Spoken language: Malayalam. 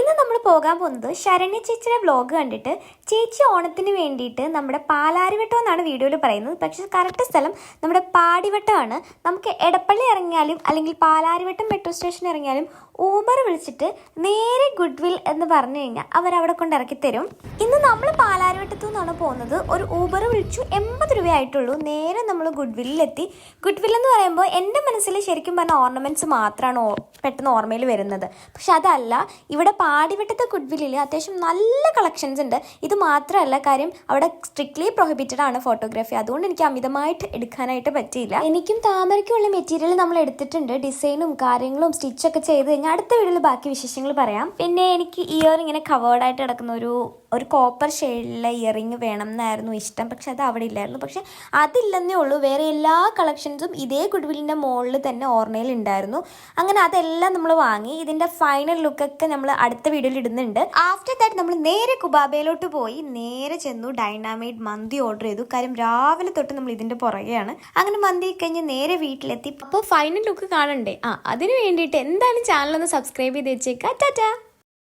ഇന്ന് നമ്മൾ പോകാൻ പോകുന്നത് ശരണ്യ ചേച്ചിയുടെ വ്ലോഗ് കണ്ടിട്ട് ചേച്ചി ഓണത്തിന് വേണ്ടിയിട്ട് നമ്മുടെ പാലാരിവട്ടം എന്നാണ് വീഡിയോയിൽ പറയുന്നത്. പക്ഷേ കറക്റ്റ് സ്ഥലം നമ്മുടെ പാടിവട്ടമാണ്. നമുക്ക് എടപ്പള്ളി ഇറങ്ങിയാലും അല്ലെങ്കിൽ പാലാരിവട്ടം മെട്രോ സ്റ്റേഷൻ ഇറങ്ങിയാലും ഊബർ വിളിച്ചിട്ട് നേരെ ഗുഡ്വിൽ എന്ന് പറഞ്ഞു കഴിഞ്ഞാൽ അവരവിടെ കൊണ്ട് ഇറക്കി തരും. ഇന്ന് നമ്മൾ പാലാരിവട്ടത്തു നിന്നാണ് പോകുന്നത്. ഒരു ഊബർ വിളിച്ചു 80 രൂപയായിട്ടുള്ളൂ. നേരെ നമ്മൾ ഗുഡ്വില്ലെത്തി. ഗുഡ്വിൽ എന്ന് പറയുമ്പോൾ എൻ്റെ മനസ്സിൽ ശരിക്കും പറഞ്ഞാൽ ഓർണമെൻറ്റ്സ് മാത്രമാണ് പെട്ടെന്ന് ഓർമ്മയിൽ വരുന്നത്. പക്ഷെ അതല്ല, ഇവിടെ പാടിവട്ടത്തെ ഗുഡ്വില്ലിൽ അത്യാവശ്യം നല്ല കളക്ഷൻസ് ഉണ്ട്. ഇത് മാത്രമല്ല കാര്യം, അവിടെ സ്ട്രിക്ട്ലി പ്രൊഹിബിറ്റഡ് ആണ് ഫോട്ടോഗ്രാഫി. അതുകൊണ്ട് എനിക്ക് അമിതമായിട്ട് എടുക്കാനായിട്ട് പറ്റിയില്ല. എനിക്കും താമരയ്ക്കുള്ള മെറ്റീരിയൽ നമ്മൾ എടുത്തിട്ടുണ്ട്. ഡിസൈനും കാര്യങ്ങളും സ്റ്റിച്ചൊക്കെ ചെയ്ത് കഴിഞ്ഞാൽ അടുത്ത വീഡിയോയിൽ ബാക്കി വിശേഷങ്ങൾ പറയാം. പിന്നെ എനിക്ക് ഇയർ ഇങ്ങനെ കവേർഡായിട്ട് കിടക്കുന്ന ഒരു കോപ്പർ ഷെയ്ഡിലെ ഇയറിങ് വേണം എന്നായിരുന്നു ഇഷ്ടം. പക്ഷെ അത് അവിടെ ഇല്ലായിരുന്നു. പക്ഷെ അതില്ലെന്നേ ഉള്ളൂ, വേറെ എല്ലാ കളക്ഷൻസും ഇതേ ഗുഡ്വില്ലിൻ്റെ മുകളിൽ തന്നെ ഓർണയിൽ ഉണ്ടായിരുന്നു. അങ്ങനെ അതെല്ലാം നമ്മൾ വാങ്ങി. ഇതിൻ്റെ ഫൈനൽ ലുക്കൊക്കെ നമ്മൾ അടുത്ത വീഡിയോയിൽ ഇടുന്നുണ്ട്. ആഫ്റ്റർ ദാറ്റ് നമ്മൾ നേരെ കുബാബയിലോട്ട് പോയി നേരെ ചെന്നു ഡൈനാമൈറ്റ് മന്തി ഓർഡർ ചെയ്തു. കാര്യം രാവിലെ തൊട്ട് നമ്മൾ ഇതിൻ്റെ പുറകെയാണ്. അങ്ങനെ മന്തി കഴിഞ്ഞ് നേരെ വീട്ടിലെത്തി. അപ്പോൾ ഫൈനൽ ലുക്ക് കാണണ്ടേ? അതിന് വേണ്ടിയിട്ട് എന്തായാലും ചാനലൊന്ന് സബ്സ്ക്രൈബ് ചെയ്ത് വെച്ചേക്കാം. ടാറ്റാ.